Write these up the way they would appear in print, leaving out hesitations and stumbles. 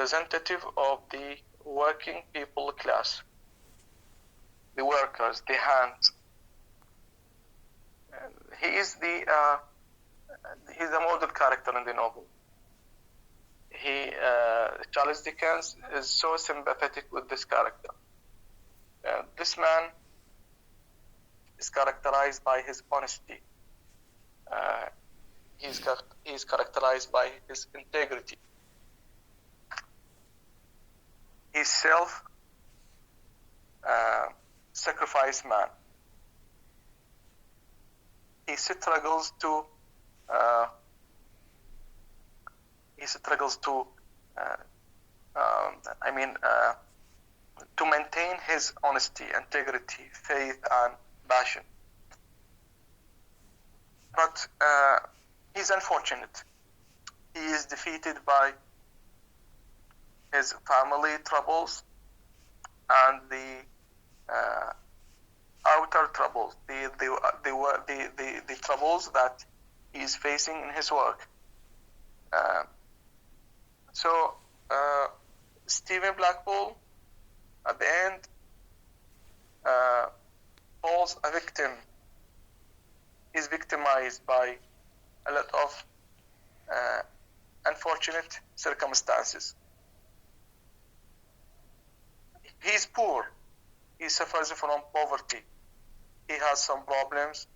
representative of the working people class, the workers, the hands. He is he's a model character in the novel. Charles Dickens is so sympathetic with this character. This man is characterized by his honesty. He's characterized by his integrity. He's self-sacrifice man. He struggles to to maintain his honesty, integrity, faith, and passion. But he's unfortunate. He is defeated by his family troubles and the outer troubles, the troubles that he is facing in his work. So Stephen Blackpool, at the end, falls a victim. Is victimized by a lot of unfortunate circumstances. He's poor. He suffers from poverty. He has some problems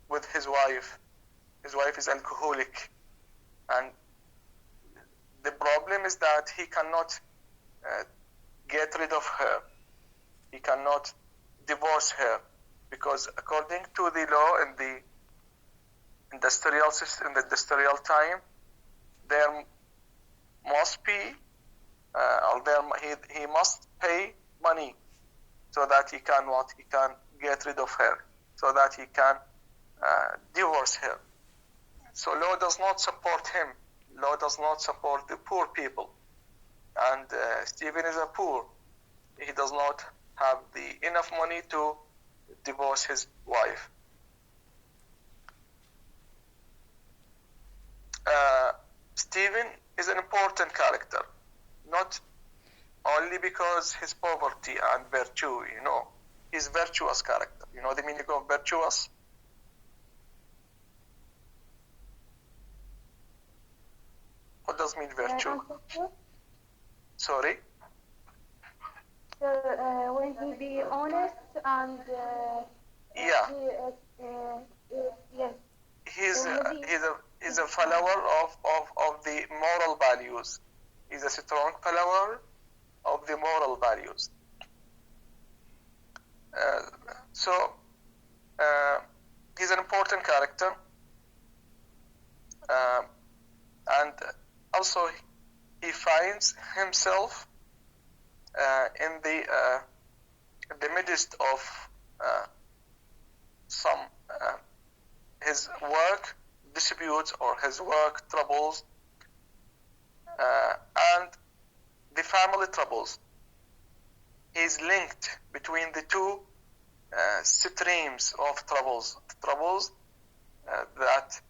with his wife. His wife is alcoholic, and the problem is that he cannot get rid of her. He cannot divorce her, because according to the law in the industrial system, in the industrial time, there must be, he must pay money so that he can get rid of her, so that he can divorce her. So law does not support him. Law does not support the poor people, and Stephen is a poor. He does not have enough money to divorce his wife. Stephen is an important character, not only because his poverty and virtue, he's virtuous character. You know the meaning of virtuous? What does mean virtue? Sorry? When he be honest and yeah. Yes. He's a follower of the moral values. He's a strong follower of the moral values. So he's an important character, and also he finds himself in the midst of some his work disputes or his work troubles and the family troubles. He's linked between the two streams of troubles that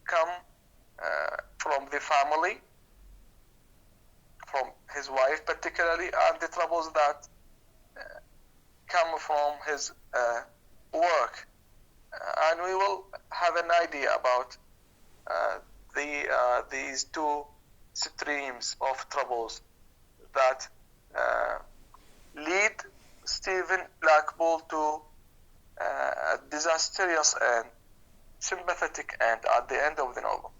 come from the family, from his wife particularly, and the troubles that come from his work. And we will have an idea about these two streams of troubles that lead Stephen Blackpool to a disastrous and sympathetic end at the end of the novel.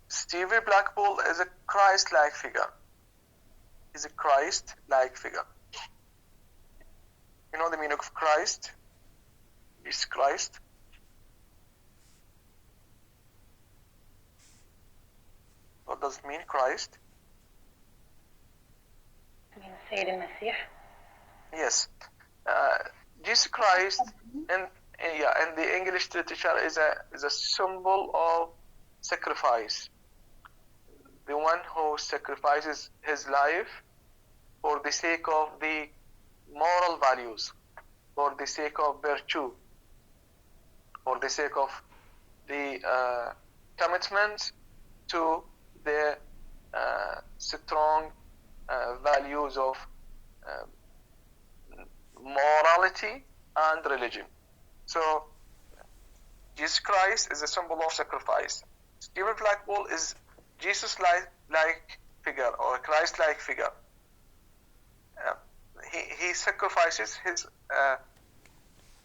Stephen Blackpool is a Christ-like figure. He's a Christ-like figure. You know the meaning of Christ? Is Christ? What does it mean, Christ? سيد المسيح. Yes. Jesus Christ in the English literature is a symbol of sacrifice. The one who sacrifices his life for the sake of the moral values, for the sake of virtue, for the sake of the commitment to the strong values of morality and religion. So Jesus Christ is a symbol of sacrifice. Stephen Blackpool is Jesus-like figure or Christ-like figure. He sacrifices his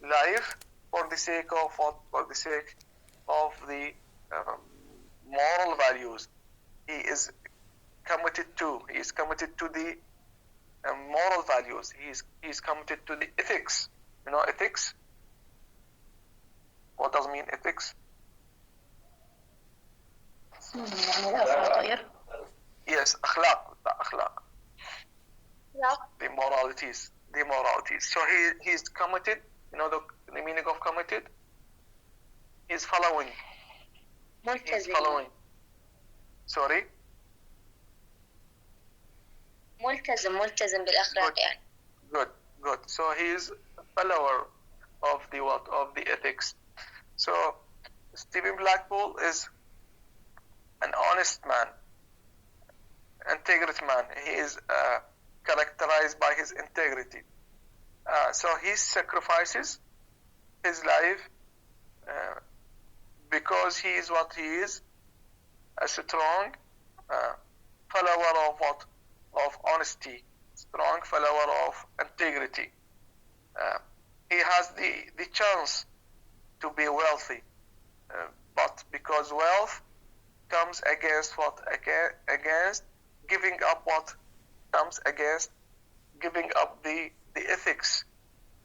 life for the sake of what? For the sake of the moral values. He is committed to the moral values. He is committed to the ethics. You know ethics? What does mean ethics? يعني الأخلاق. Yes, أخلاق. Yeah. The moralities. So he is committed. You know the meaning of committed? He's following. He's following. Sorry? ملتزم بالأخلاق يعني. Good. So he is a follower of the what? Of the ethics. So Stephen Blackpool is an honest man, integrity man. He is characterized by his integrity. So he sacrifices his life because he is what he is, a strong follower of what? Of honesty, strong follower of integrity. He has the chance to be wealthy, but because wealth comes against what? Against giving up what? Comes against giving up the ethics,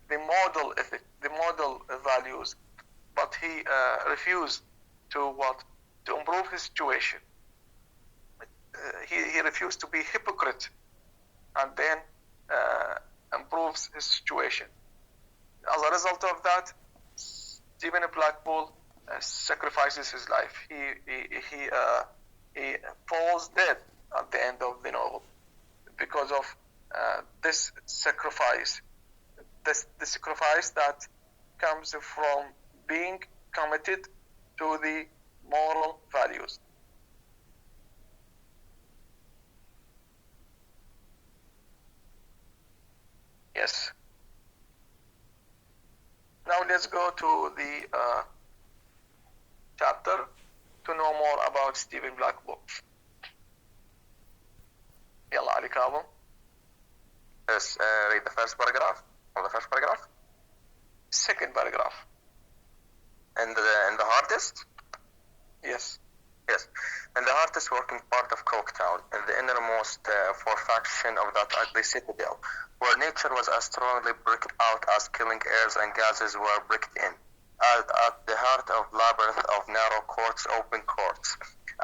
the model ethic, the model values. But he refused to what? To improve his situation. He refused to be hypocrite and then improves his situation. As a result of that, Stephen Blackpool sacrifices his life. He falls dead at the end of the novel because of this sacrifice. The sacrifice that comes from being committed to the moral values. Yes. Now let's go to the chapter to know more about Stephen Blackpool. يلا علي كاظم. Yes, read the first paragraph. Or the first paragraph? Second paragraph. And the hardest? Yes. Yes. And the hardest working part of Coketown, in the innermost forfaction of that ugly citadel, where nature was as strongly bricked out as killing airs and gases were bricked in, at the heart of labyrinth of narrow courts, open courts,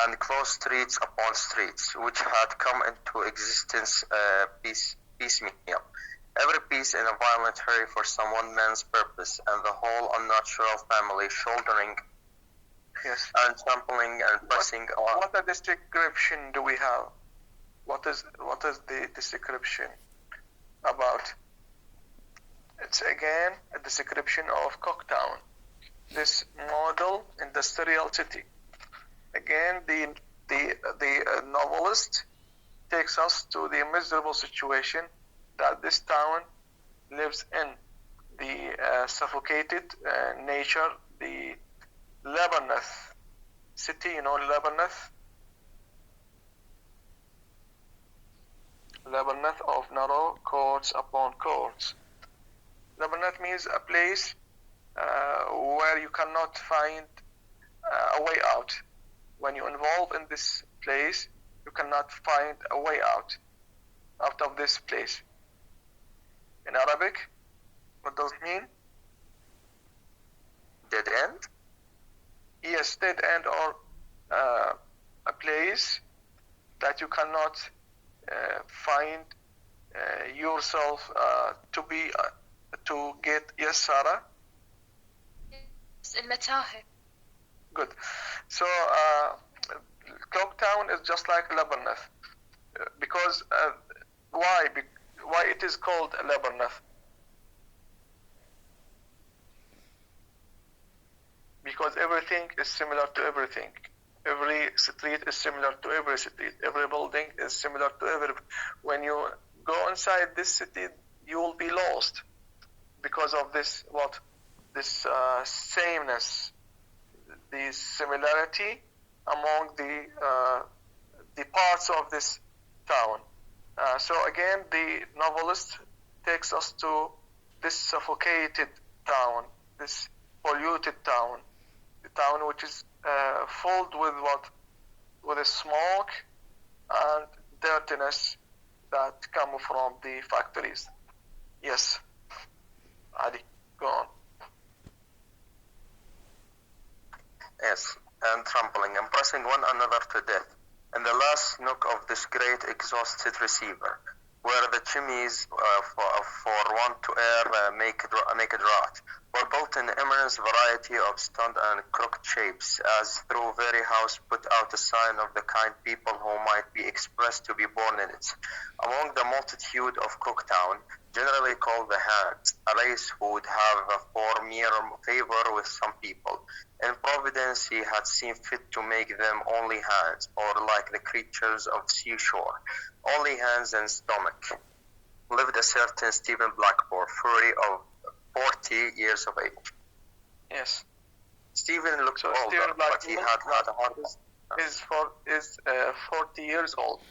and closed streets upon streets, which had come into existence piecemeal, every piece in a violent hurry for some one man's purpose, and the whole unnatural family shouldering Yes. and trampling and pressing on. What description do we have? What is the description about? It's again a description of Coketown, this model industrial city. Again, the novelist takes us to the miserable situation that this town lives in, the suffocated nature, the Labyrinth city, you know Labyrinth of narrow courts upon courts. Labyrinth means a place where you cannot find a way out. When you involve in this place, you cannot find a way out of this place. In Arabic, what does it mean? Dead end? Yes, dead end, or a place that you cannot find yourself to get. Yes, Sarah? المتاهة. Good. So Coketown is just like Labyrinth, because why it is called Labyrinth? because everything is similar to everything. Every street is similar to every street. Every building is similar to every. When you go inside this city, you will be lost because of this sameness, the similarity among the parts of this town. So again, the novelist takes us to this suffocated town, this polluted town, the town which is filled with with a smoke and dirtiness that come from the factories. Yes, Ali, go on. Yes, and trampling and pressing one another to death in the last nook of this great exhausted receiver, where the chimneys for want to air make a draught, were built in immense variety of stunned and crooked shapes, as through very house put out a sign of the kind people who might be expressed to be born in it. Among the multitude of Cooktown, generally called the Hands, a race who would have for mere favor with some people. In Providence he had seen fit to make them only hands, or like the creatures of the seashore, only hands and stomach. Lived a certain Stephen Blackmore, fury of 40 years of age. Yes. Stephen looked older, Stephen but he had a heart. Is 40 years old.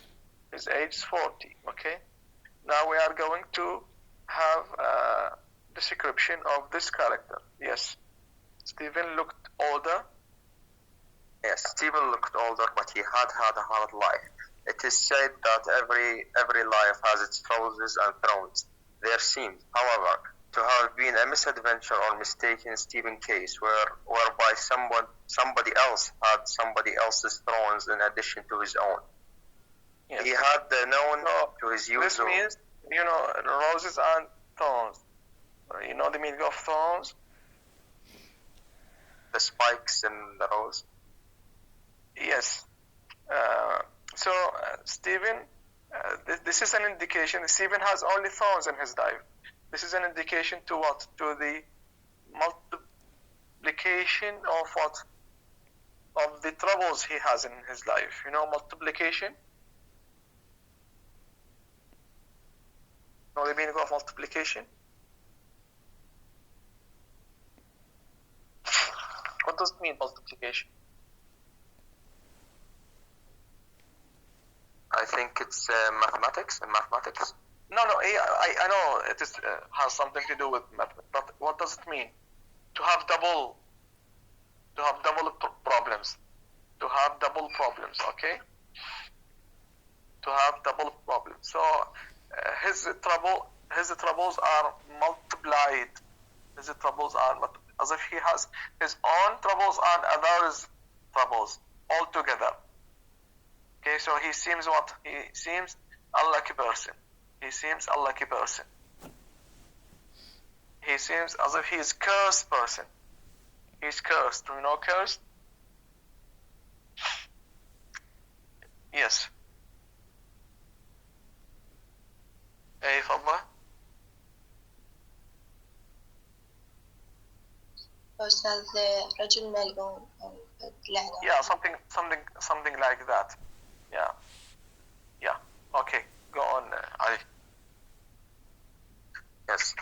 His age is 40. Okay. Now we are going to have a description of this character. Yes. Stephen looked older. Yes, Stephen looked older, but he had a hard life. It is said that every life has its throes and thrones. There seemed, however, to have been a misadventure or mistake in Stephen's case, whereby somebody else had somebody else's thrones in addition to his own. Yes. He had known to his usual. This means, roses and thorns. You know the meaning of thorns? The spikes in the rose. Yes. So Stephen, this is an indication. Stephen has only thorns in his life. This is an indication to what? To the multiplication of what? Of the troubles he has in his life. You know multiplication? Know the meaning of multiplication? What does it mean, multiplication? I think it's mathematics. No, I know it is has something to do with math, but what does it mean? To have double problems. To have double problems, okay? To have double problems. So his troubles are multiplied. His troubles are as if he has his own troubles and others' troubles all together. Okay, so he seems what? He seems unlucky person. He seems unlucky person. He seems as if he is cursed person. He's cursed. Do you know cursed? Yes. Hey, Fadla? أستاذ رجل ملعون لعنة. Yeah, something like that. Yeah. Okay, go on, Ali. Yes.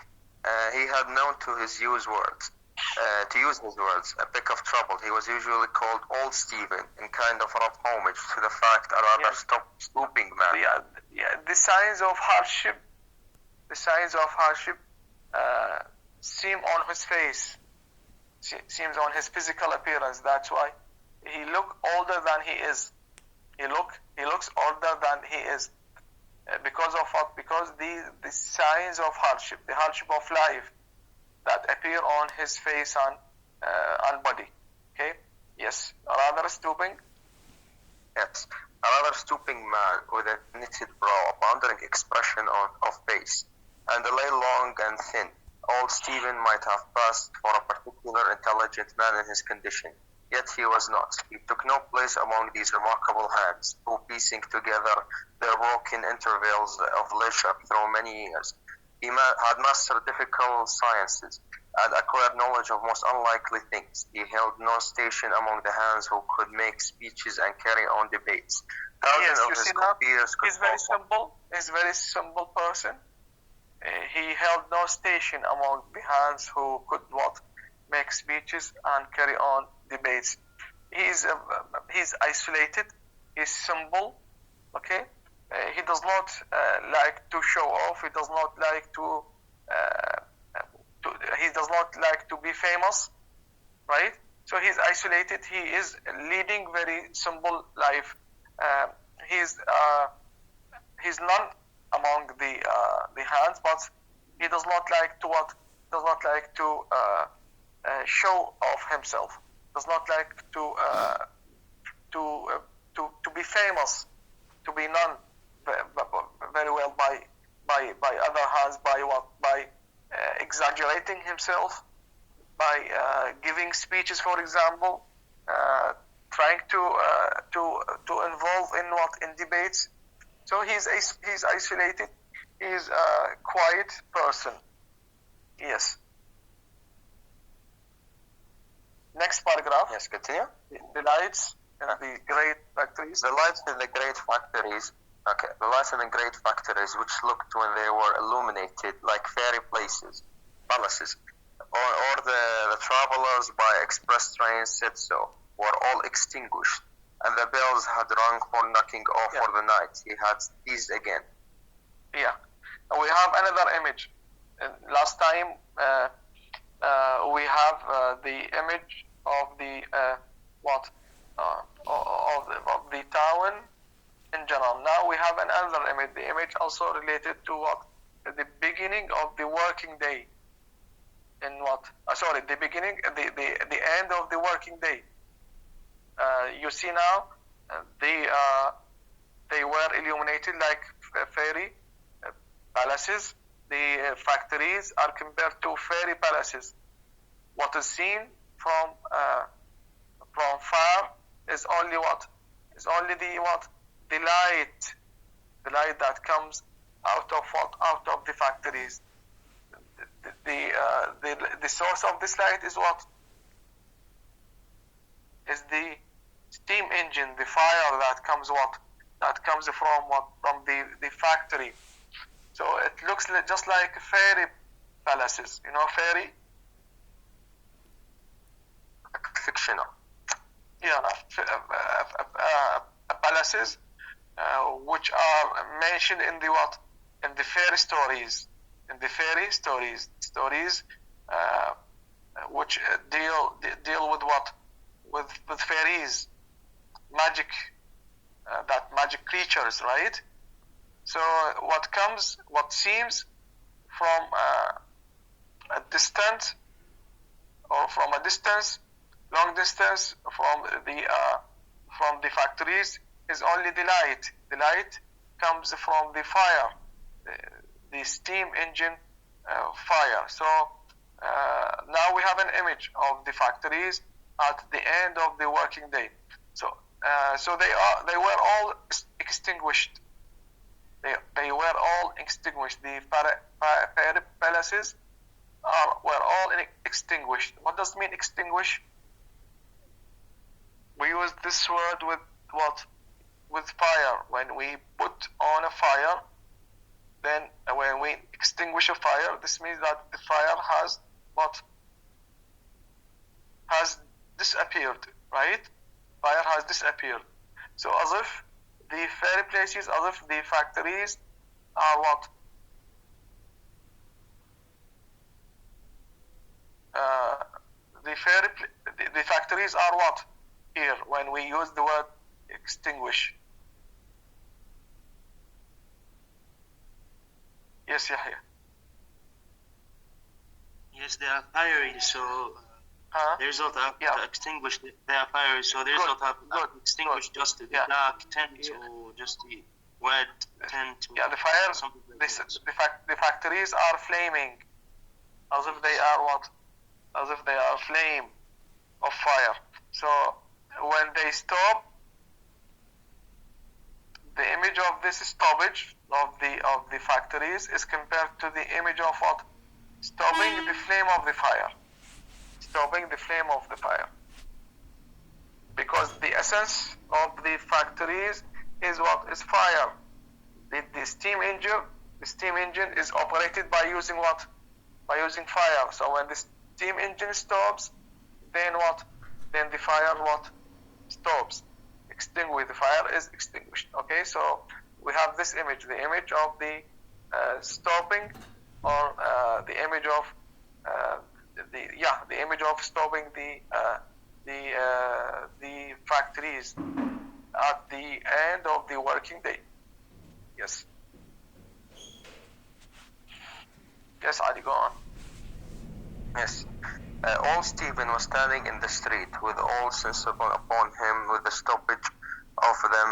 He had known to use his words, a pick of trouble. He was usually called Old Stephen, in kind of rough homage to the fact, a rather stooping man. Yeah. The signs of hardship seem on his face, seems on his physical appearance. That's why he look older than he is. He looks older than he is. Because of what? Because the signs of hardship, the hardship of life that appear on his face and body. Okay? Yes. A rather stooping? Yes. A rather stooping man with a knitted brow, a pondering expression of face, and a lie long and thin. Old Stephen might have passed for a particular intelligent man in his condition, yet he was not. He took no place among these remarkable hands, who, piecing together their broken intervals of leisure through many years, he had mastered difficult sciences, and acquired knowledge of most unlikely things. He held no station among the hands who could make speeches and carry on debates. Thousands of his compeers could he's very simple. He's a very simple person. He held no station among the hands who could what? Make speeches and carry on debates. He's isolated. He's simple. Okay. He does not like to show off. He does not like to. He does not like to be famous, right? So he's isolated. He is leading very simple life. He's none among the hands, but he does not like to what? Does not like to show off himself. Does not like to be famous, to be known very well by other hands, by what? By exaggerating himself, by giving speeches, for example, trying to involve in what? In debates. So he's isolated. He's a quiet person. Yes. Next paragraph. Yes, continue. The lights in the great factories. The lights in the great factories. Okay, the lights in the great factories, which looked when they were illuminated like fairy palaces, or the travelers by express trains said so, were all extinguished, and the bells had rung for knocking off for the night. He had ceased again. Yeah, we have another image. Last time we have the image of the of the town in general. Now we have another image. The image also related to what? The beginning of the working day. In what? The beginning, the end of the working day. You see now, they were illuminated like fairy palaces. The factories are compared to fairy palaces. What is seen from far is only what? Is only the what? The light that comes out of what? Out of the factories. The source of this light is what? Is the steam engine, the fire that comes what? That comes from what? From the factory. So it looks just like fairy palaces. You know, fairy? Fictional. Yeah, palaces, which are mentioned in the what? In the fairy stories. In the fairy stories, which deal with what? With fairies, magic, that magic creatures, right? So what seems from a distance, or from a distance, long distance from the factories, is only the light. The light comes from the fire, the steam engine fire. So now we have an image of the factories at the end of the working day. So they were all extinguished. They were all extinguished. The palaces were all extinguished. What does it mean, extinguish? We use this word with what? With fire. When we put on a fire, then when we extinguish a fire, this means that the fire has what? Has disappeared, right? Fire has disappeared. So as if the fairy places, as if the factories are what? The factories are what? Here, when we use the word extinguish. Yes, Yahya. Yes, they are fiery, so the result of extinguish, they are fiery, so the result of extinguish just the dark tint or just the red tint. The fire, the factories are flaming, as if they are what? As if they are flame of fire. So when they stop, the image of this stoppage of the factories is compared to the image of what? stopping the flame of the fire. Stopping the flame of the fire. Because the essence of the factories is what? Is fire. The steam engine is operated by using what? By using fire. So when the steam engine stops, then what? Then the fire what? Stops. Extinguish. The fire is extinguished. Okay, so we have this image, the image of the stopping, or the image of the image of stopping the factories at the end of the working day. Yes. Yes, Ali, go on. Yes. All Stephen was standing in the street with all sensible upon him with the stoppage of the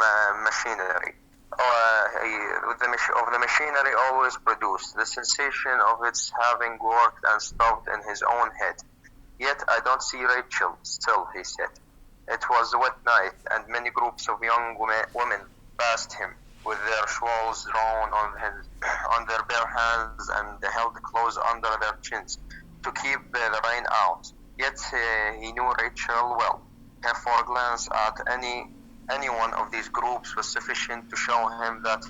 machinery. Of the machinery always produced, the sensation of its having worked and stopped in his own head. Yet I don't see Rachel still, he said. It was a wet night, and many groups of young women passed him, with their shawls drawn on their bare hands and held close under their chins to keep the rain out. Yet he knew Rachel well. Her foreglance at any one of these groups was sufficient to show him that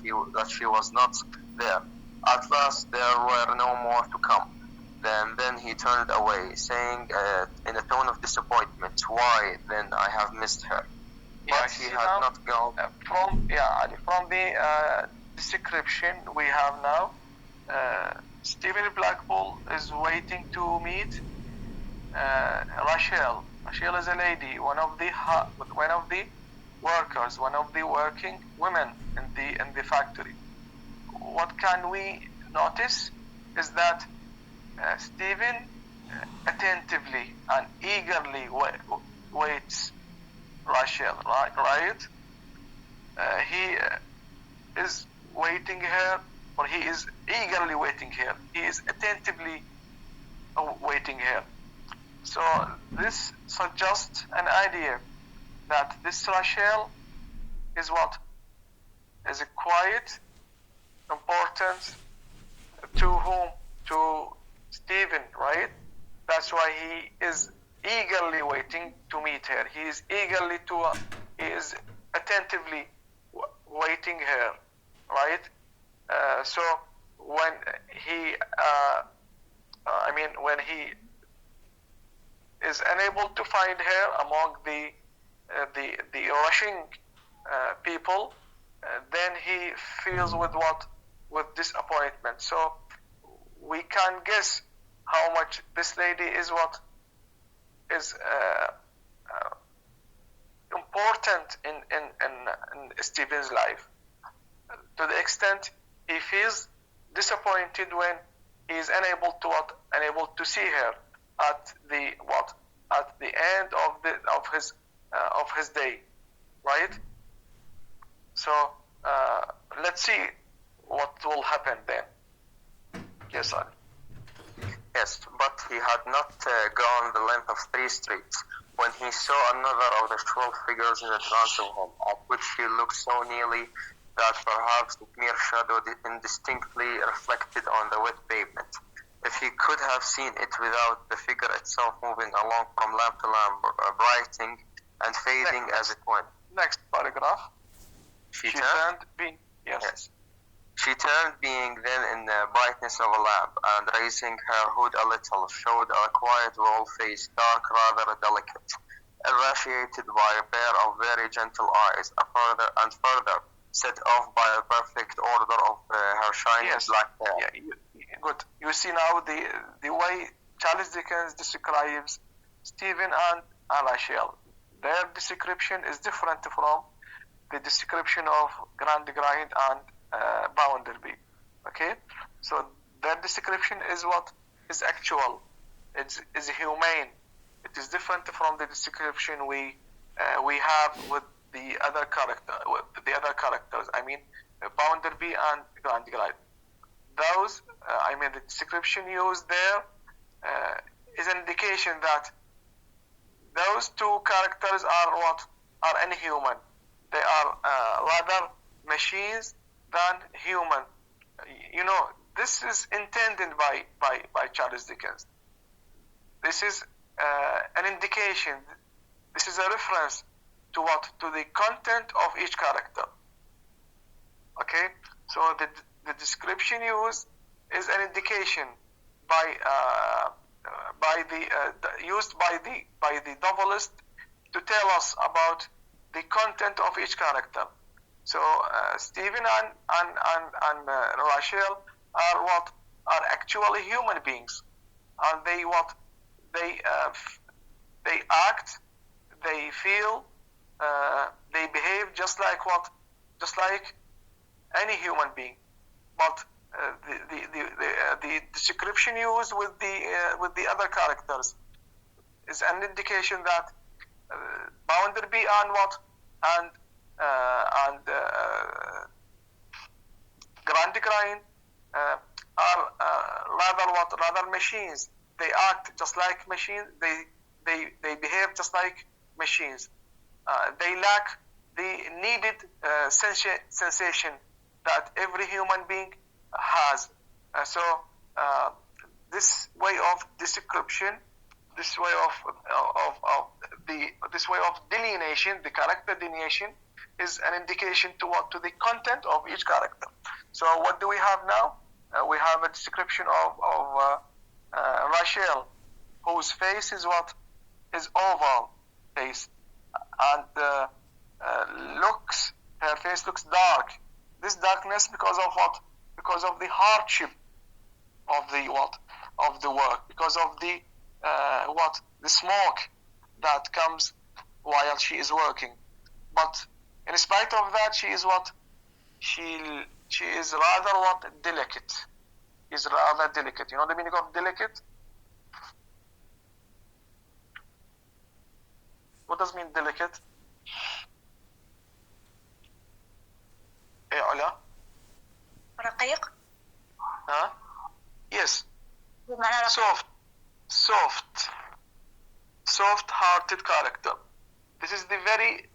she was not there. At last there were no more to come. Then he turned away, saying in a tone of disappointment, "Why, then I have missed her." But he had not gone. From the description we have now, Stephen Blackpool is waiting to meet Rachel. Rachel is a lady, one of the workers, one of the working women in the factory. What can we notice is that Stephen attentively and eagerly waits Rachel, right? He is waiting her, or he is eagerly waiting her. He is attentively waiting her. So this suggests an idea that this Rachel is what? Is a quiet, important to whom? To Stephen, right? That's why he is eagerly waiting to meet her. He is attentively waiting her, right? So when he is unable to find her among the rushing people, then he feels with what? With disappointment. So we can guess how much this lady is what? Is important in Stephen's life, to the extent he feels disappointed when he is unable to see her at the end of his day, right? So let's see what will happen then. Yes, Ali. Yes, but he had not gone the length of 3 streets when he saw another of the 12 figures in advance of him, at which he looked so nearly that perhaps the mere shadow indistinctly reflected on the wet pavement. If he could have seen it without the figure itself moving along from lamp to lamp, brightening and fading as it went. Next paragraph. She turned, yes. She turned, being then in the brightness of a lamp, and raising her hood a little, showed a quiet whole face, dark, rather delicate, irradiated by a pair of very gentle eyes, further set off by a perfect order of her shining black hair. Yeah, good. You see now the way Charles Dickens describes Stephen and Rachel. Their description is different from the description of Gradgrind and Bounderby. Okay, so their description is what is actual. It's humane. It is different from the description we have with the other characters. I mean, Bounderby and Gradgrind. Those, the description used there is an indication that those two characters are inhuman. They are rather machines than human. You know, this is intended by Charles Dickens. This is an indication. This is a reference to what? To the content of each character. Okay, so the description used is an indication used by the novelist to tell us about the content of each character. So Stephen and Rachel are actually human beings, and they act, they feel, they behave just like any human being. But the description used with the other characters is an indication that Bounderby and Grandgrain are rather machines. They act just like machines. They behave just like machines. They lack the needed sensation that every human being has. So this way of description, this way of delineation, the character delineation, is an indication to the content of each character. So what do we have now? We have a description of Rachel, whose face is oval face, and her face looks dark. This darkness because of what? Because of the hardship of the work, because of the smoke that comes while she is working. But in spite of that, she is she is rather delicate. Is rather delicate. You know the meaning of delicate? What does mean delicate? علا؟ رقيق. Huh? Yes. بمعنى رقيق. Soft-hearted character. This is the very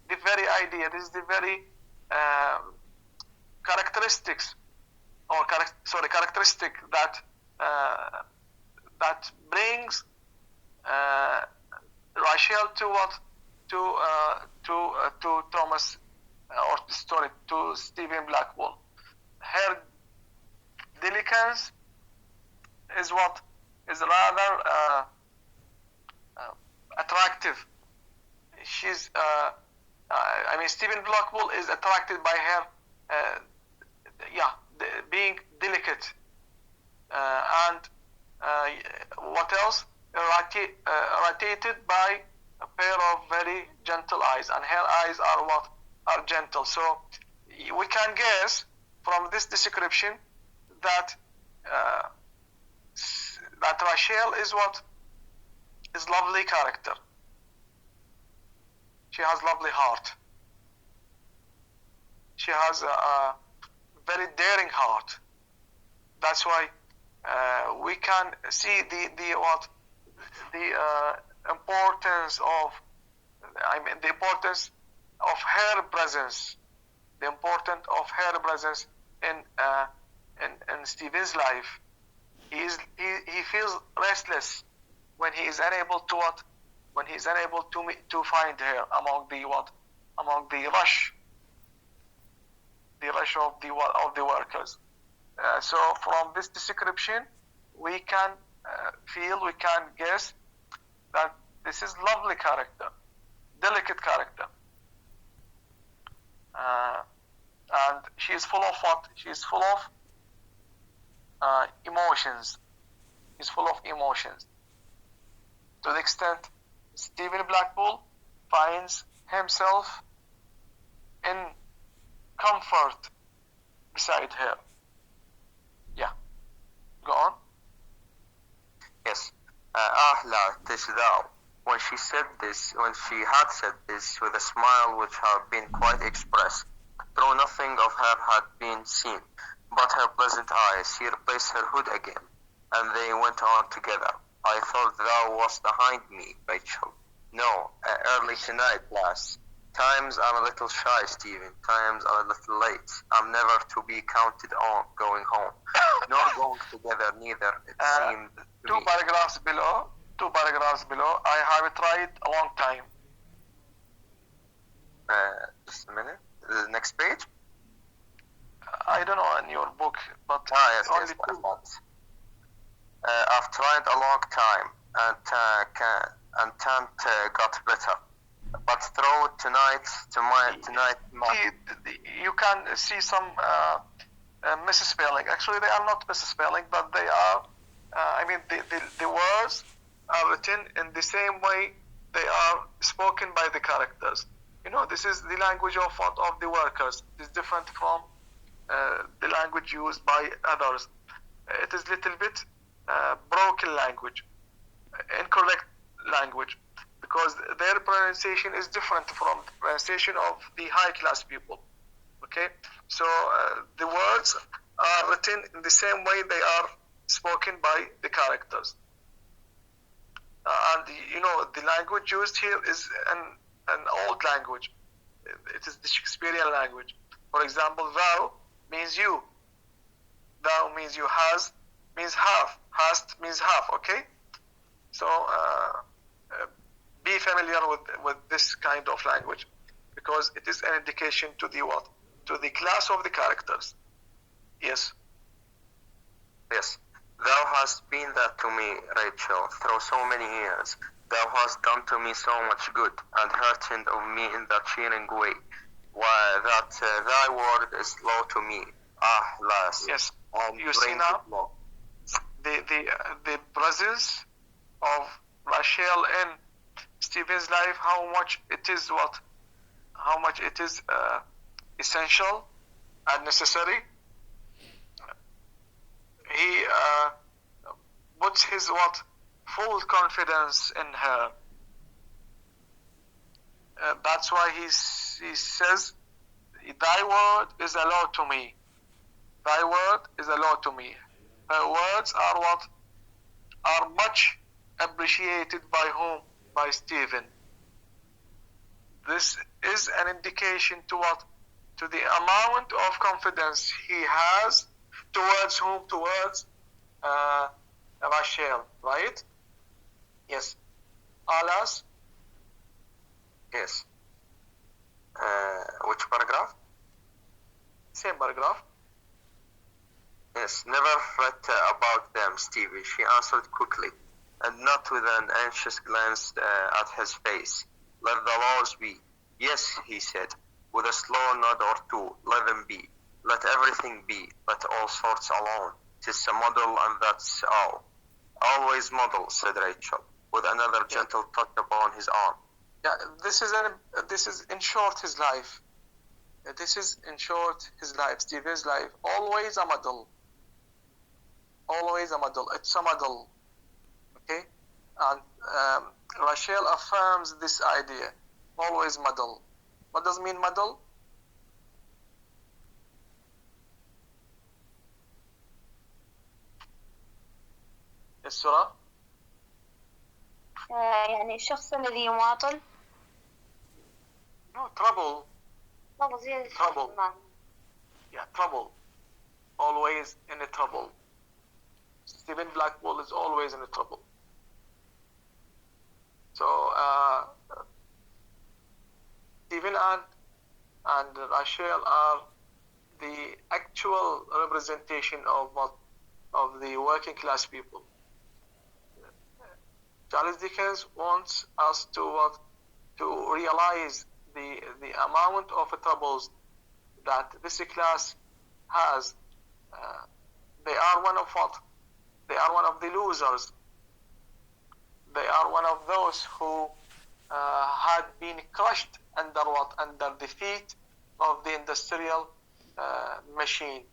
idea. This is the very characteristic that brings Rachel to what? To Thomas, or sorry, to Stephen Blackwell. Her delicance is rather attractive. She's Stephen Blackwell is attracted by her being delicate, and what else? Irritated by a pair of very gentle eyes, and her eyes are gentle. So we can guess from this description that Rachel is lovely character. She has lovely heart. She has a very daring heart. That's why we can see the importance of her presence. The importance of her presence in Stephen's life. He feels restless when he is unable to find her among the rush of the workers. So from this description, we can guess that this is lovely character, delicate character, and she is full of what? She is full of emotions. She's full of emotions. To the extent Stephen Blackwell finds himself in comfort beside her. Yeah. Go on. Yes. Ahla Tishdao. When she had said this with a smile which had been quite expressed, though nothing of her had been seen, but her pleasant eyes, she replaced her hood again, and they went on together. I thought thou wast behind me, Rachel. No, early tonight, lass. Times I'm a little shy, Stephen. Times I'm a little late. I'm never to be counted on going home. not going together neither. It seemed two paragraphs below, I have tried a long time. Just a minute. The next page? I don't know in your book, but yes, only yes, two. I've tried a long time and can't got better. But through tonight. You can see some misspelling. Actually, they are not misspelling, but they are. The words are written in the same way they are spoken by the characters. This is the language of the workers. It is different from the language used by others. It is little bit broken language, incorrect language, because their pronunciation is different from the pronunciation of the high class people. Okay, so the words are written in the same way they are spoken by the characters. And the language used here is an old language. It is the Shakespearean language. For example, thou means you. Thou means you. Has means half. Hast means half. Okay, so be familiar with this kind of language, because it is an indication to the what? To the class of the characters. Yes. Yes. Thou hast been that to me, Rachel, through so many years. Thou hast done to me so much good, and heartened of me in that cheering way. Why, that thy word is law to me. Ah, lass. Yes. You see now the presence of Rachel in Stephen's life, how much it is essential and necessary. He puts his full confidence in her. That's why he says, thy word is a law to me. Thy word is a law to me. Her words are much appreciated by whom? By Stephen. This is an indication to what? To the amount of confidence he has towards whom? Towards Rachel, right? Yes. Alas? Yes. Which paragraph? Same paragraph. Yes. Never fret about them, Stevie, she answered quickly, and not with an anxious glance at his face. Let the laws be. Yes, he said, with a slow nod or two. Let them be. Let everything be. Let all sorts alone. 'Tis a model, and that's all. Always model, said Rachel, with another gentle touch upon his arm. Yeah, this is in short his life. This is in short his life, Stephen's life. Always a model. Always a model. It's a model. Okay? And Rachel affirms this idea. Always model. What does mean model? Yes, Surah? يعني الشخص الذي يماطل. No, trouble. Trouble. Yeah, trouble. Always in a trouble. Stephen Blackwell is always in a trouble. So Stephen and Rachel are the actual representation of the working class people. Charles Dickens wants us to realize the amount of troubles that this class has. They are one of what? They are one of the losers. They are one of those who had been crushed under what? Under the feet of the industrial machine.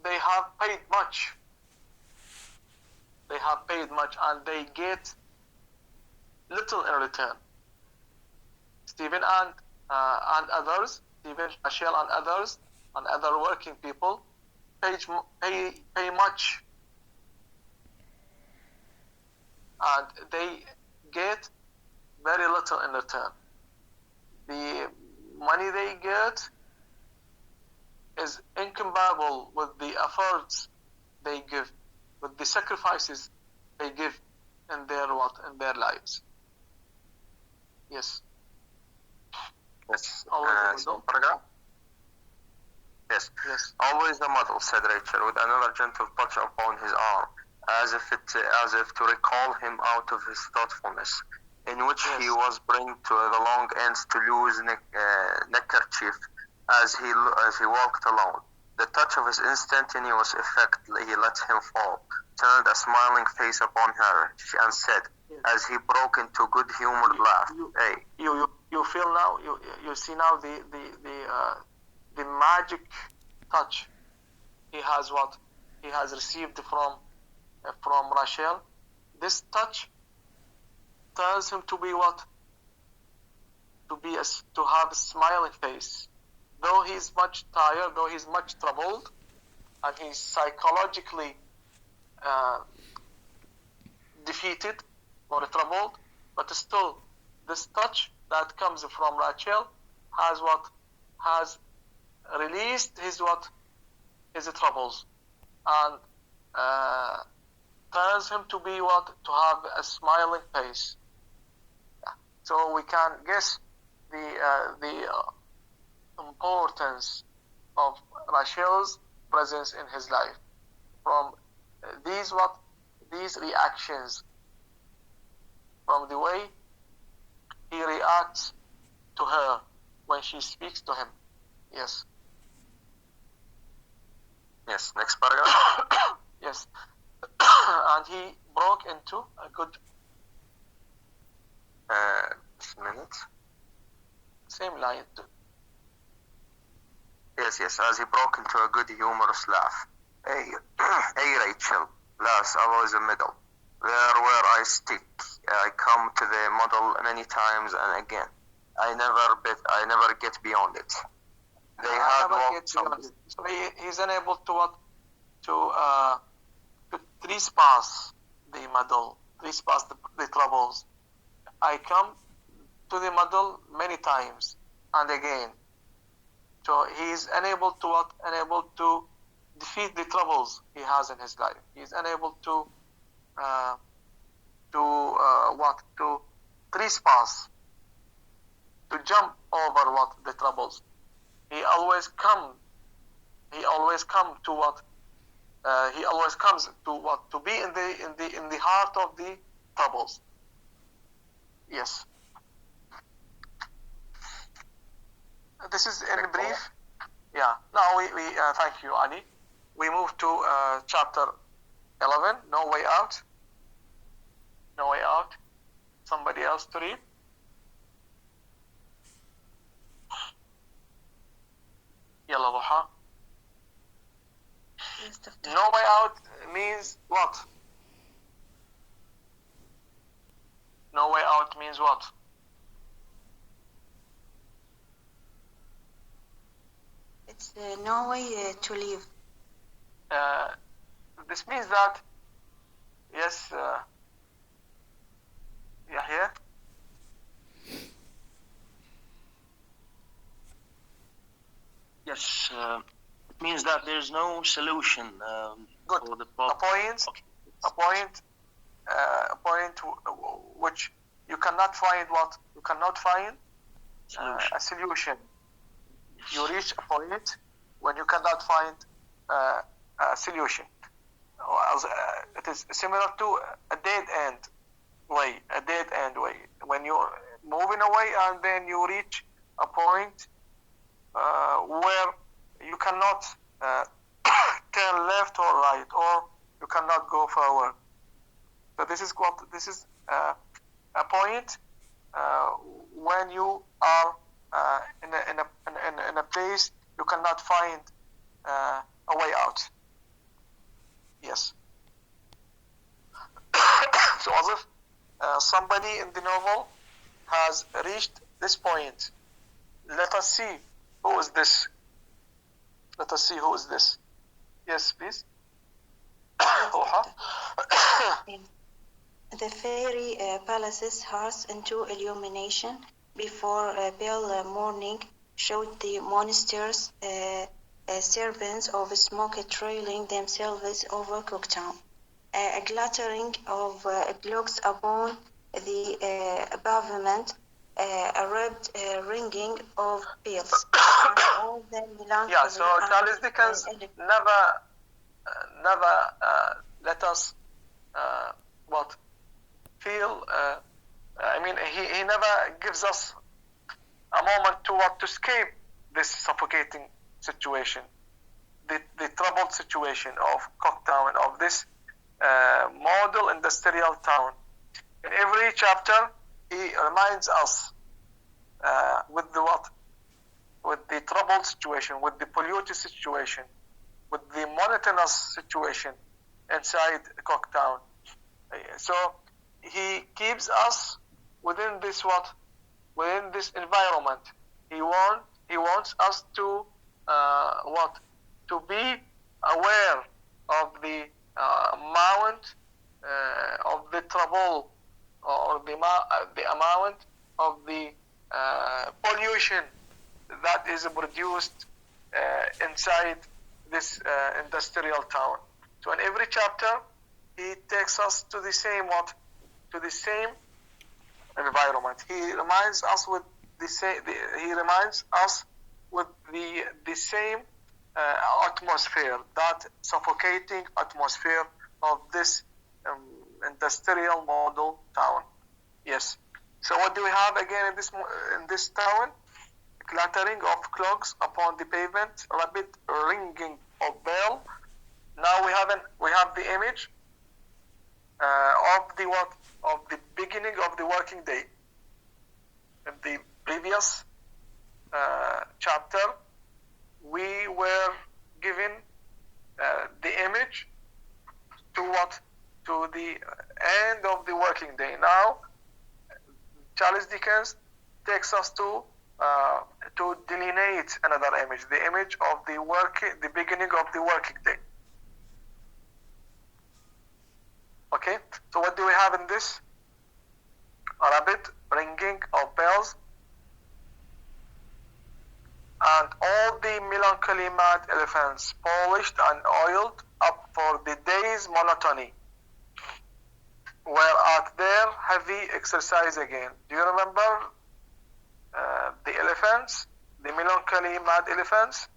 They have paid much. They have paid much, and they get little in return. Stephen and others, Stephen, Rachel, and others, and other working people, pay much, and they get very little in return. The money they get is incomparable with the efforts they give, with the sacrifices they give in their lives. Yes. Yes. Always Yes. Yes. Always the model, said Rachel, with another gentle touch upon his arm, as if to recall him out of his thoughtfulness, in which he was bringing to the long ends to loose neckerchief as he walked alone. The touch of his instantaneous effect, he let him fall, turned a smiling face upon her, and said, as he broke into good-humored laugh, "Hey, you feel now, you see now the magic touch he has received from Rachel. This touch tells him to be what? To have a smiling face. Though he's much tired, though he's much troubled, and he's psychologically defeated or troubled, but still this touch that comes from Rachel has released his troubles, and tells him to be to have a smiling face. So we can guess the importance of Rachel's presence in his life from these reactions, from the way he reacts to her when she speaks to him. Yes. Yes, next paragraph. Yes. And he broke into a good minute. Same line. Yes, as he broke into a good humorous laugh. Hey, Rachel, lass, always a middle. There where I stick, I come to the model many times and again. I never get beyond it. They had walked some. So he's unable to trespass the model, trespass the troubles. I come to the model many times and again. So he is unable to defeat the troubles he has in his life. He is unable to trespass, to jump over the troubles. He always comes to be in the heart of the troubles. Yes. This is in brief. Yeah. Now we thank you, Ali. We move to chapter 11. No way out. No way out. Somebody else to read. Yalla Duha. No way out means what? No way out means what? It's no way to leave. This means that, yes, Yahya? Yes, it means that there's no solution for the problem. A point which you cannot find You cannot find a solution. You reach a point when you cannot find a solution. It is similar to a dead end way. When you're moving away and then you reach a point where you cannot turn left or right, or you cannot go forward. So this is a point when you are in a place you cannot find a way out. Yes. So as if somebody in the novel has reached this point. Let us see who is this. Yes, please. The fairy palaces harsh into illumination before pale morning showed the monsters serpents of smoke trailing themselves over Cooktown, a clattering of clogs upon the pavement, a rapid ringing of bells, and all the melancholy. Yeah, so Charles Dickens never let us feel. I mean, he never gives us a moment to escape this suffocating situation, the troubled situation of Cooktown, of this model industrial town. In every chapter, he reminds us with the troubled situation, with the polluted situation, with the monotonous situation inside Cooktown. So he keeps us within this environment. He wants us to to be aware of the amount of the trouble, or the amount of the pollution that is produced inside this industrial town. So in every chapter, he takes us to the same environment. He reminds us with the same atmosphere, that suffocating atmosphere of this industrial model town. Yes. So what do we have again in this town? Clattering of clogs upon the pavement, rapid ringing of bell. Now we have the image of the beginning of the working day. In the previous chapter, we were given the image to the end of the working day. Now, Charles Dickens takes us to delineate another image, the image of the beginning of the working day. Okay, so what do we have in this? A rapid ringing of bells, and all the melancholy mad elephants polished and oiled up for the day's monotony were at their heavy exercise again. Do you remember the elephants, the melancholy mad elephants?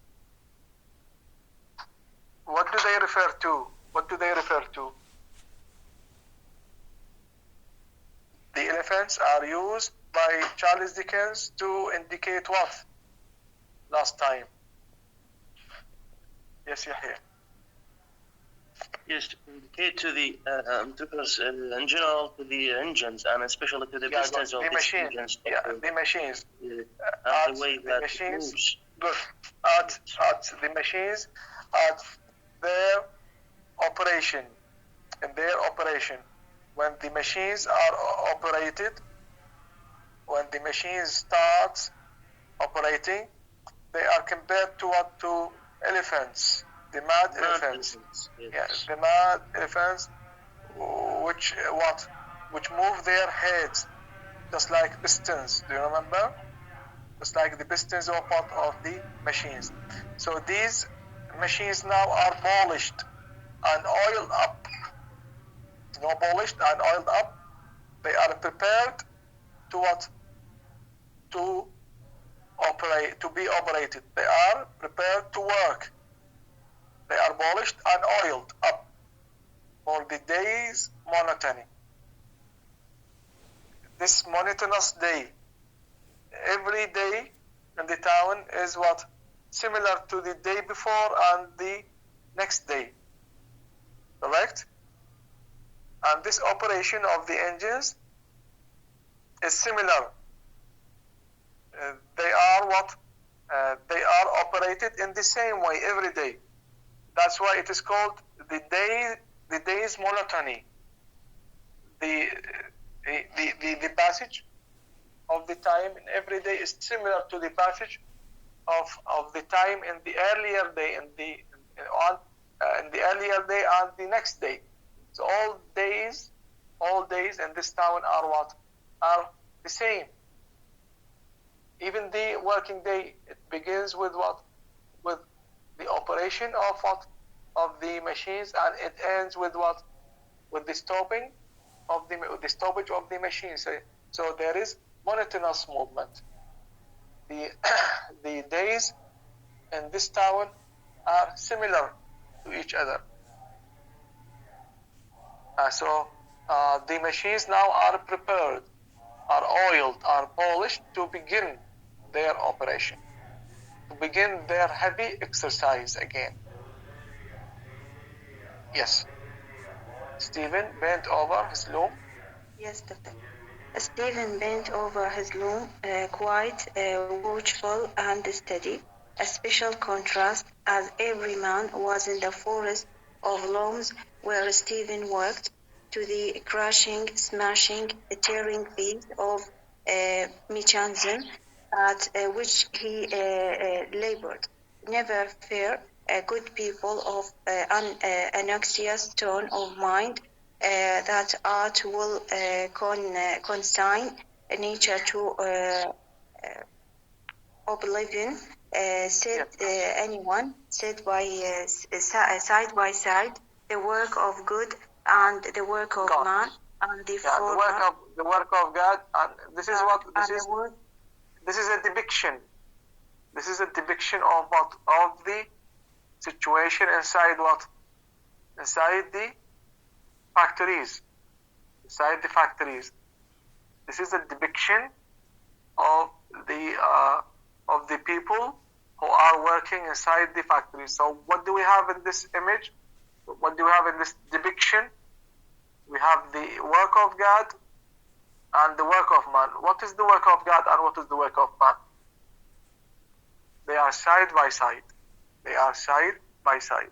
What do they refer to? What do they refer to? The elephants are used by Charles Dickens to indicate what? Last time. Yes, Yahya. Yes, to indicate to the in general to the engines, and especially to the pistons of these engines. The machines. And the way that it moves. Good. At the machines, at their operation, when the machines are operated, when the machines start operating, they are compared to what? To elephants, the mad elephants. Yes. Yeah, the mad elephants, which move their heads just like pistons. Do you remember? Just like the pistons are part of the machines. So these machines now are polished and oiled up. No, polished and oiled up. They are prepared to what? To operate, to be operated. They are prepared to work. They are polished and oiled up for the day's monotony. This monotonous day, every day in the town is what? Similar to the day before and the next day. Correct? And this operation of the engines is similar. They are what? They are operated in the same way every day. That's why it is called the day's monotony. The passage of the time in every day is similar to the passage of the time in the earlier day, in the earlier day and the next day. So all days in this town are what? Are the same. Even the working day, it begins with what? With the operation of what? Of the machines, and it ends with what? With the stopping of the stoppage of the machine. So there is monotonous movement. The days in this town are similar to each other. So the machines now are prepared, are oiled, are polished to begin their operation, to begin their heavy exercise again. Yes. Stephen bent over his loom. Yes, Doctor. Stephen bent over his loom, quite watchful and steady, a special contrast, as every man was in the forest of looms where Stephen worked, to the crashing, smashing, tearing beat of mechanism at which he labored. Never fear, good people of an anxious tone of mind, that art will consign nature to oblivion, said anyone, said by side by side, the work of good and the work of God. man, and the the work of God, and this is what this is a depiction. This is a depiction of what? Of the situation inside what? Inside the factories. Inside the factories. This is a depiction of the people who are working inside the factories. So what do we have in this image? What do we have in this depiction? We have the work of God and the work of man. What is the work of God and what is the work of man? They are side by side. They are side by side.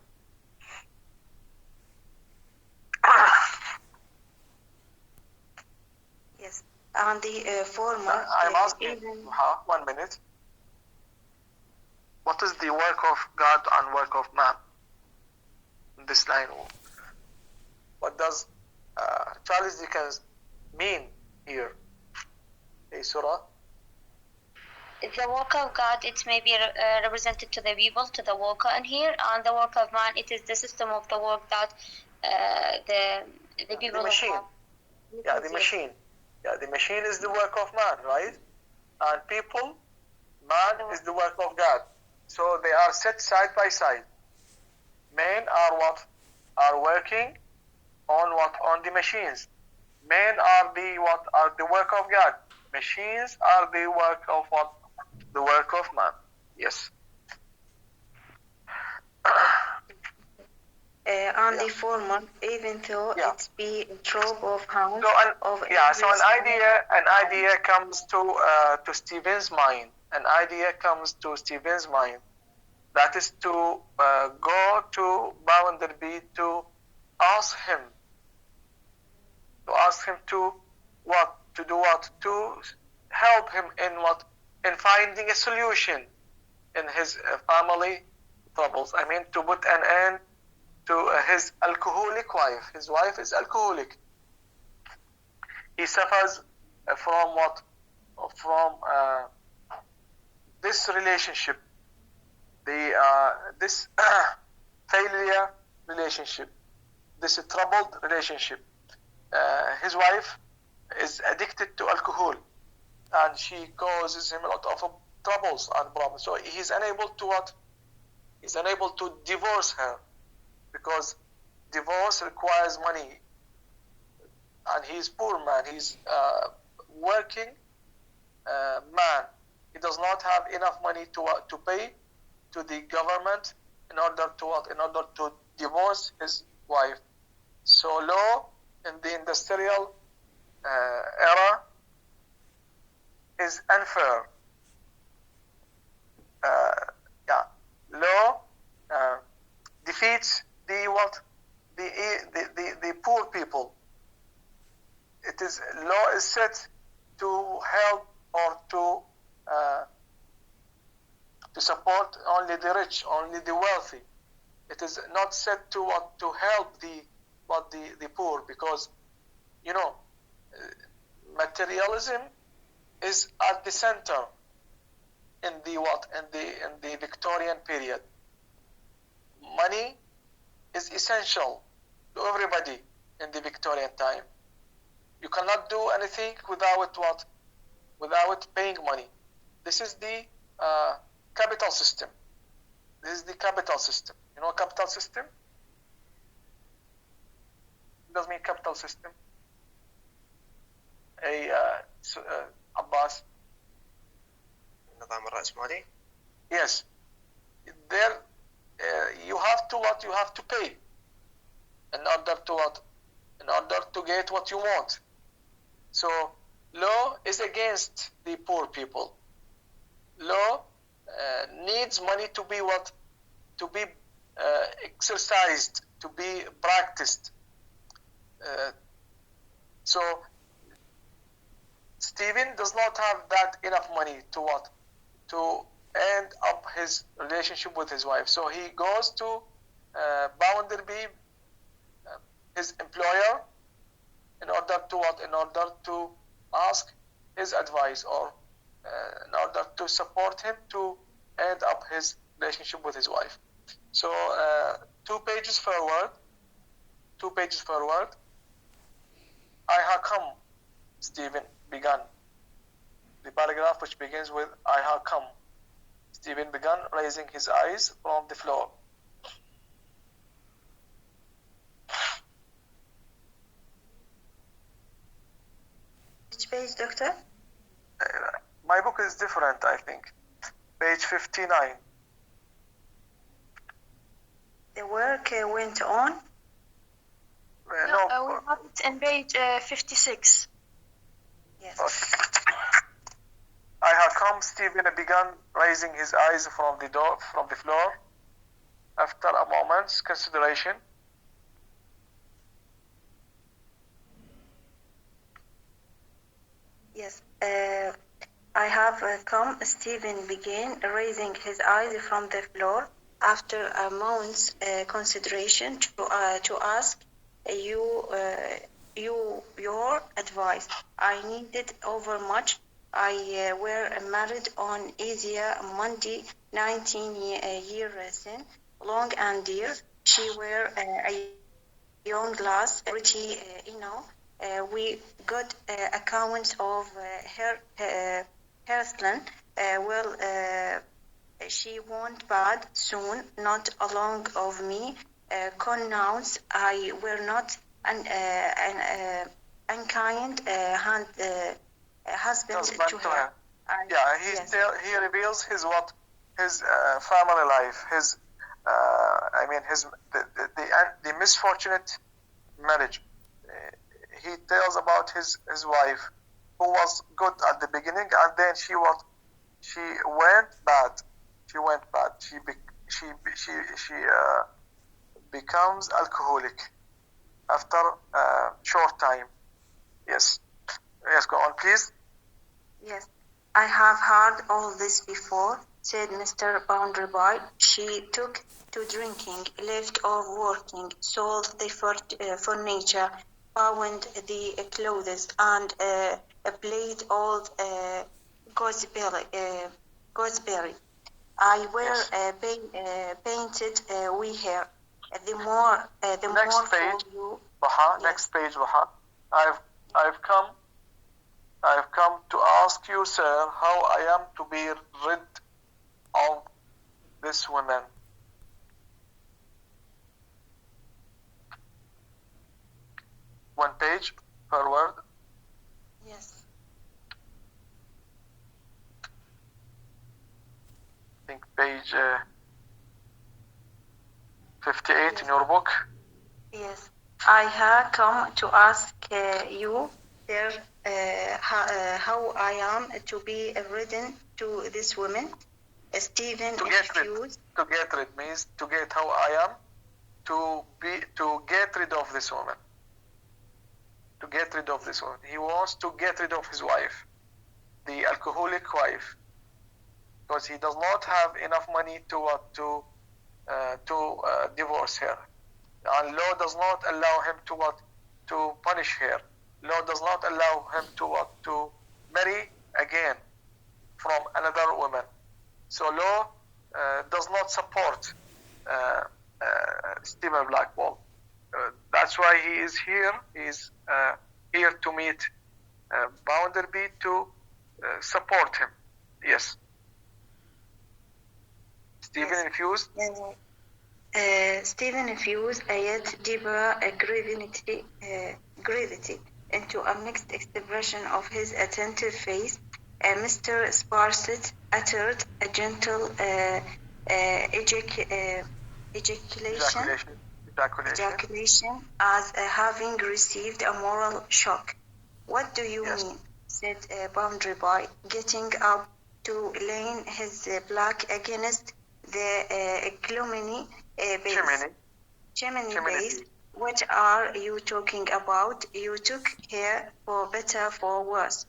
Yes, and the former. I'm asking. 1 minute. What is the work of God and work of man in this line? What does Charles Dickens mean here? Hey, Surah. The work of God, it may be represented to the people, to the worker in here, and the work of man, it is the system of the work that the people. The machine. Yeah, the machine. Yeah, the machine is the work of man, right? And people, man is the work of God. So they are set side by side. Men are what? Are working on what? On the machines. Men are the what? Are the work of God. Machines are the work of what? The work of man. Yes. On the former, even though it be a trove of hounds. So an idea comes to Stephen's mind. An idea comes to Stephen's mind. That is to go to Bounderby to ask him. To ask him to what? To do what? To help him in what? In finding a solution in his family troubles. I mean, to put an end to his alcoholic wife. His wife is alcoholic. He suffers from what? From this relationship. This failure relationship. This troubled relationship. His wife is addicted to alcohol, and she causes him a lot of troubles and problems. So he's unable to what? He's unable to divorce her, because divorce requires money, and he's poor man. He's working man. He does not have enough money to pay to the government in order to what? In order to divorce his wife. So law in the industrial era is unfair. Law defeats the what? The poor people. It is law is set to help or to support only the rich, only the wealthy. It is not set to what? To help the poor, because materialism is at the center in the Victorian period. money is essential to everybody in the Victorian time. You cannot do anything without what? Without paying money. This is the capital system. This is the capital system. You know capital system? What does mean capital system? Abbas? نظام الرأسمالي. Yes. There you have to what? You have to pay in order to what? In order to get what you want. So law is against the poor people. Law needs money to be what? To be exercised, to be practiced. So Stephen does not have that enough money to what? To end up his relationship with his wife. So he goes to Bounderby, his employer, in order to what? In order to ask his advice, or in order to support him to end up his relationship with his wife. So 2 pages forward, I have come, Stephen began. The paragraph which begins with I have come. Stephen began, raising his eyes from the floor. Which page, Doctor? My book is different, I think. Page 59. The work went on. No, we have it in page 56. Yes. Okay. I have come. Stephen began, raising his eyes from the floor. After a moment's consideration, Yes. I have come. Stephen began, raising his eyes from the floor. After a moment's consideration, to ask your advice. I needed over much. I were married on Asia Monday, 19 years sin, long and dear. She were a young lass, pretty, we got accounts of her hairstyle. She won't bad soon, not along of me. Connounce I were not unkind husband to her. Yes. He reveals his what? His family life. His the misfortunate marriage. He tells about his wife, who was good at the beginning, and then she went bad. She becomes alcoholic after a short time. Yes, go on, please. Yes, I have heard all this before, said Mr. Bounderby. She took to drinking, left off working, sold the furniture, bound the clothes, and played old gooseberry. I were painted we hair. The more page, for you. Baha, next page, Baha. I've come to ask you, sir, how I am to be rid of this woman. One page forward. Yes. I think page 58 in your book. Yes. I have come to ask you, sir, how I am to be ridden to this woman. Stephen refused. To get rid means to get how I am to get rid of this woman. To get rid of this woman. He wants to get rid of his wife, the alcoholic wife, because he does not have enough money to divorce her. And law does not allow him to punish her. Law does not allow him to marry again from another woman. So law does not support Stephen Blackpool. That's why he is here. He is here to meet Bounderby to support him. Yes. Stephen Yes. infused. Stephen infused a yet deeper gravity into a mixed expression of his attentive face. Mr. Sparsit uttered a gentle ejaculation as having received a moral shock. What do you Yes. mean? Said Boundary Boy, getting up to lean his back against the chimney base. What are you talking about? You took her for better, for worse.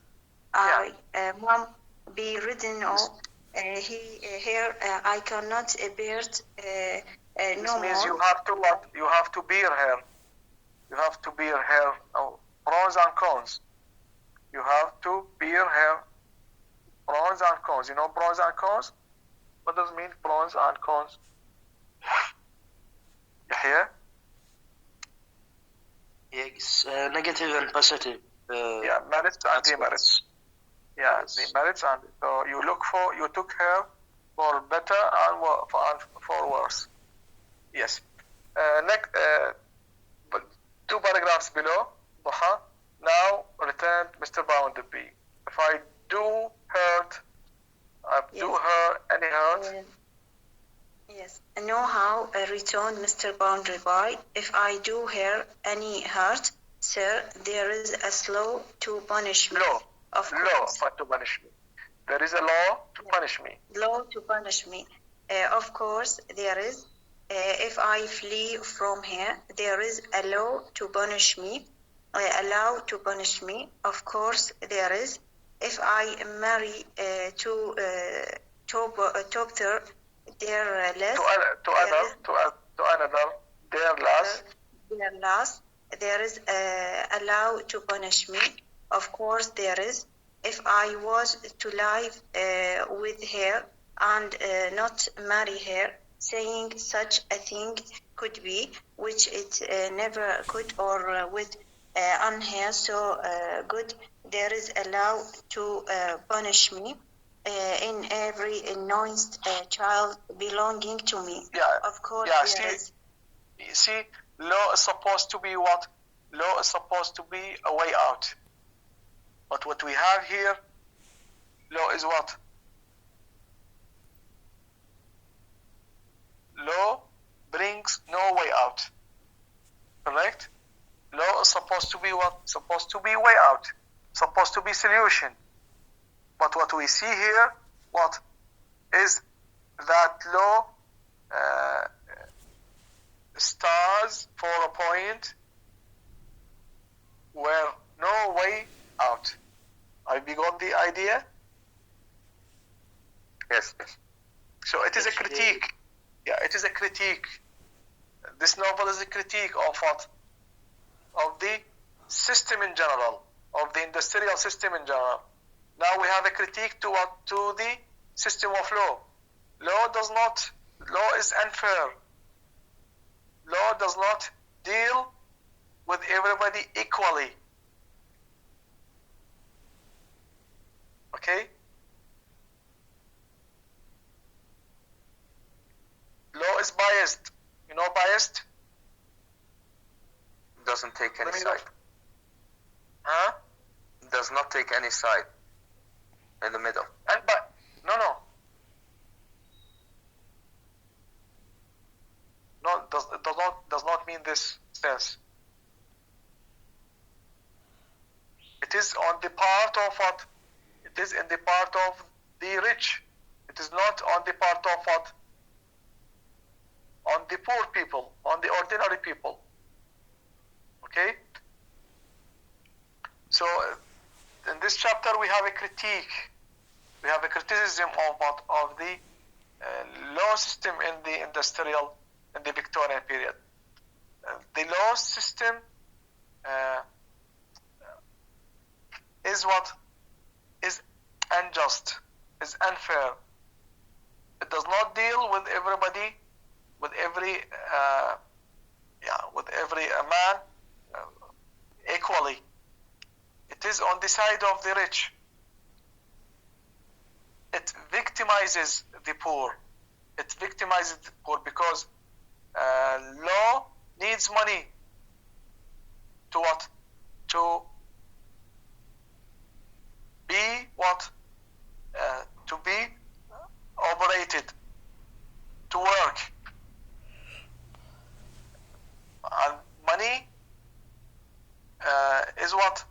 Mom, be ridden or here I cannot bear This no means more. you have to what? You have to bear her. You have to bear her. Pros and cons. You have to bear her. Pros and cons. You know pros and cons? What does it mean, pros and cons? Yahya? Yes, negative and positive. Merits and demerits. Yes. The merits and so you took her for better and for worse. Yes. Next, but 2 paragraphs below, Duha. Now return Mr. Bounderby. If I do hurt, any hurt. Yes. Know how, returned Mr. Boundary Boy. If I do her any hurt, sir, there is a law to punish me. Law. Of Law course. to punish me. There is a law to punish me. Law to punish me. Of course, there is. If I flee from here, there is a law to punish me. Allow to punish me. Of course, there is. If I marry to doctor, their less. To another, their last. Their last. There is allow to punish me. Of course, there is. If I was to live with her and not marry her, saying such a thing could be, which it never could, or with on her so good, there is a law to punish me in every annoyed child belonging to me. Of course, there is. You see, law is supposed to be what? Law is supposed to be a way out. But what we have here, law is what? Law brings no way out. Correct? Law is supposed to be what? Supposed to be way out. Supposed to be solution. But what we see here, what is that law starts for a point where no way out. Have you got the idea? Yes. So it is a critique. Yeah, it is a critique. This novel is a critique of what? Of the system in general, of the industrial system in general. Now we have a critique to what? To the system of law. Law is unfair. Law does not deal with everybody equally. Okay? Law is biased. You know biased? Doesn't take any side. Huh? Does not take any side. In the middle. No. No, does not mean this sense. It is on the part of what? It is in the part of the rich. It is not on the part of what? On the poor people, on the ordinary people. Okay? So, in this chapter we have a critique. We have a criticism of what? Of the law system in the Victorian period. The law system is what? Is unjust, is unfair. It does not deal with everybody, with every with every man equally. It is on the side of the rich. It victimizes the poor. It victimizes the poor because law needs money to what? To be what? To be operated, to work. And money is what?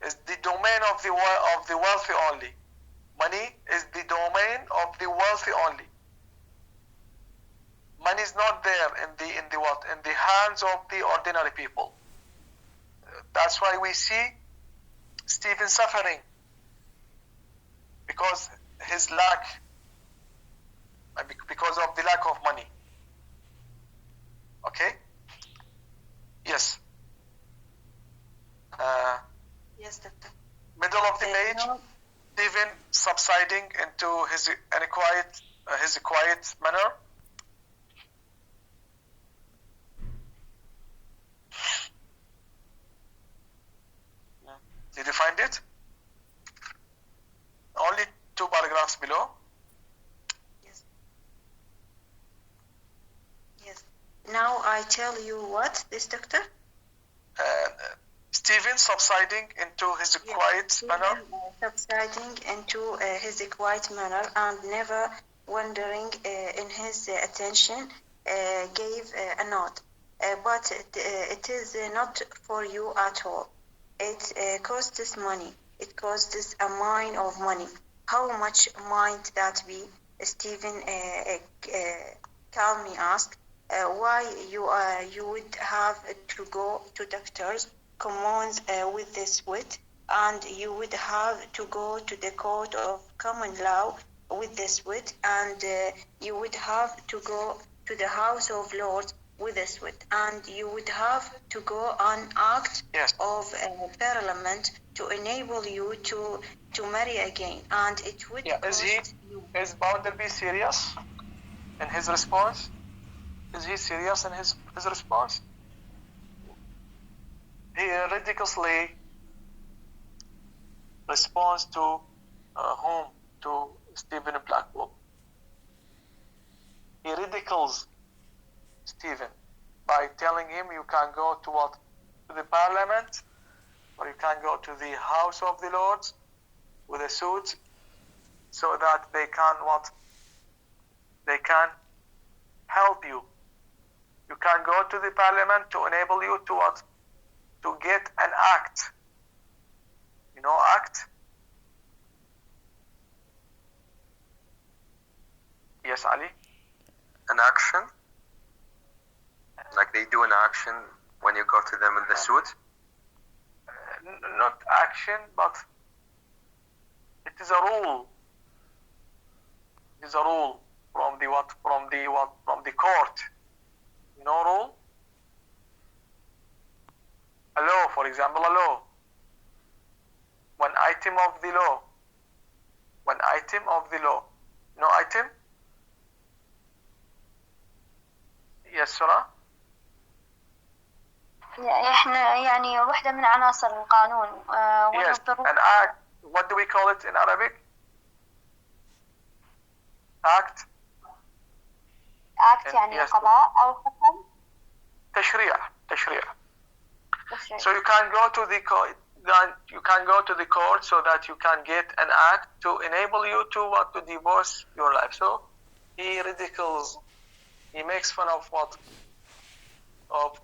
Is the domain of the wealthy only. Money is the domain of the wealthy only. Money is not there in the what? In the hands of the ordinary people. That's why we see Stephen suffering, because his lack, because of the lack of money. Okay? Yes. Yes, Doctor. Middle of the page, No. Stephen subsiding into his quiet manner. Did you find it? Only 2 paragraphs below. Yes. Yes. Now I tell you what, this Doctor? Stephen subsiding into his quiet manner. Subsiding into his quiet manner and never wandering in his attention, gave a nod. But it is not for you at all. It costs money. It costs a mine of money. How much might that be? Stephen calmly asked. Why you would have to go to doctors' commons with this wit, and you would have to go to the court of common law with this wit, and you would have to go to the House of Lords with this wit, and you would have to go an act of parliament to enable you to marry again, and it would cost you. Is Bounderby serious in his response? Is he serious in his response? He ridiculously responds to whom? To Stephen Blackwell. He ridicules Stephen by telling him you can go to what? To the parliament, or you can go to the House of the Lords with a suit, so that they can what? They can help you. You can go to the parliament to enable you to what? To get an act. You know act? Yes, Ali? An action? Like they do an action when you go to them in the suit? Not action, but it is a rule. It is a rule from the what? From the court. You know rule? A law, for example, a law. One item of the law. One item of the law. No item? Yes, Sarah? احنا يعني وحدة من عناصر القانون. Yes, an act. What do we call it in Arabic? Act. act يعني قضاء أو حكم. تشريع. So you can go to the court. You can go to the court so that you can get an act to enable you to divorce your life. So he ridicules. He makes fun of what? Of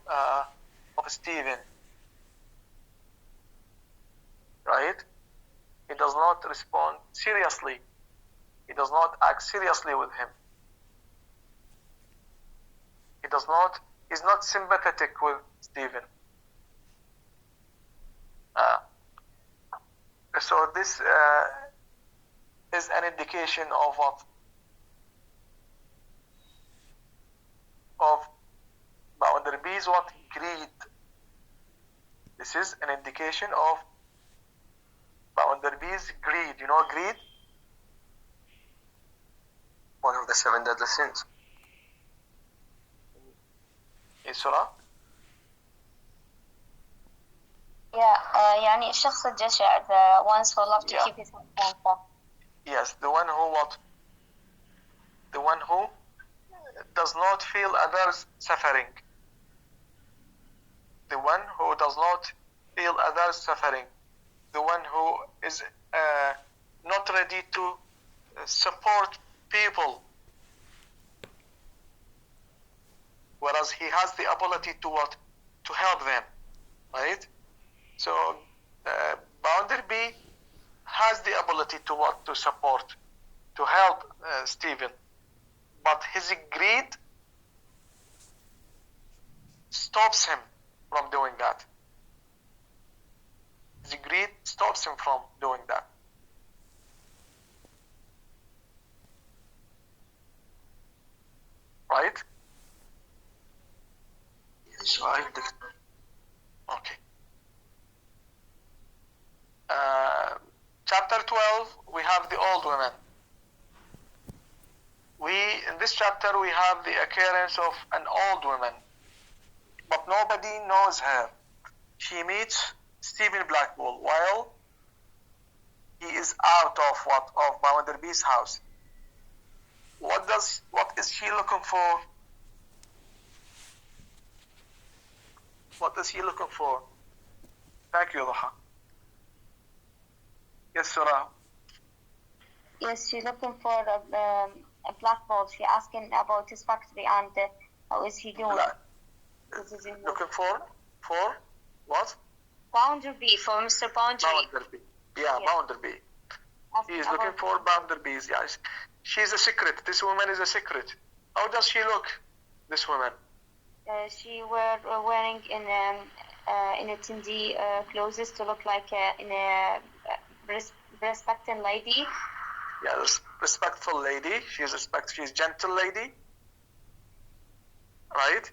Stephen. Right? He does not respond seriously. He does not act seriously with him. He's not sympathetic with Stephen. So this is an indication of what? Of Bounderby's what? Greed. This is an indication of Bounderby's greed. You know greed? One of the 7 deadly sins. Isra? Yeah, يعني الشخص الجشع, the ones who love to keep his hands off. Yes, the one who what? The one who does not feel others suffering. The one who does not feel others suffering. The one who is not ready to support people, whereas he has the ability to what? To help them, right? So boundary B has the ability to what? To support, to help Stephen, but his greed stops him from doing that. His greed stops him from doing that. Right? Yes, right. Okay. Chapter 12, we have the old women. In this chapter, we have the occurrence of an old woman, but nobody knows her. She meets Stephen Blackpool while he is out of Boundary B's house. What is she looking for? What is he looking for? Thank you, Duha. Yes, Surah. Yes, she's looking for a Blackpool. She's asking about his factory and how is he doing. Looking for what? Boundary B, for Mr. Boundary. Boundary B. Yeah, yes. Boundary B. He is looking for Boundary B's. Yes, she's a secret. This woman is a secret. How does she look? This woman. She were wearing in a tindy clothes to look like in a respecting lady. Yeah, respectful lady. She's gentle lady. Right?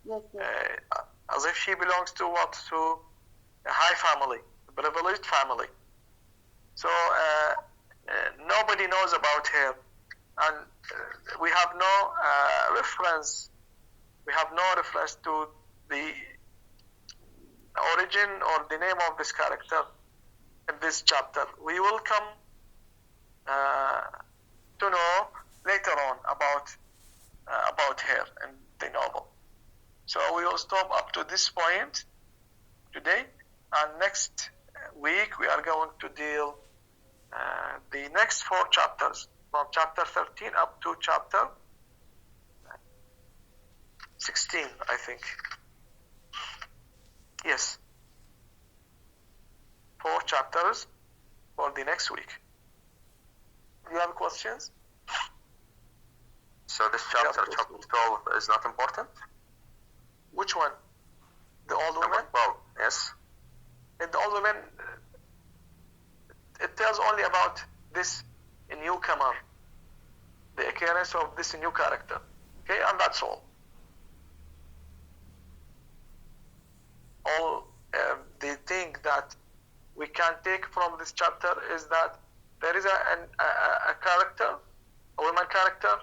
Yes, yes. As if she belongs to what? To a high family, a privileged family. So nobody knows about her, and we have no reference. We have no reference to the origin or the name of this character in this chapter. We will come to know later on about her in the novel. So we will stop up to this point today, and next week we are going to deal the next 4 chapters, from chapter 13 up to chapter 16, I think. Yes. 4 chapters for the next week. Do you have questions? So this chapter 12 is not important? Which one? The old woman? Well, yes. In the old woman, it tells only about this newcomer, the occurrence of this new character. Okay, and that's all. All the thing that we can take from this chapter is that there is a character, a woman character,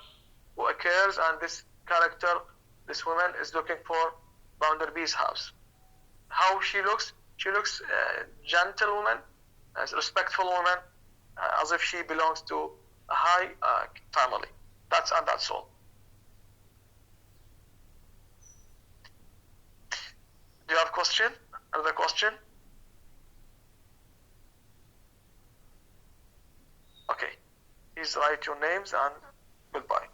who occurs, and this character, this woman, is looking for Boundary B's house. How she looks? She looks a gentle woman, a respectful woman, as if she belongs to a high family. That's all. Do you have question? Another question? Okay. Please write your names and goodbye.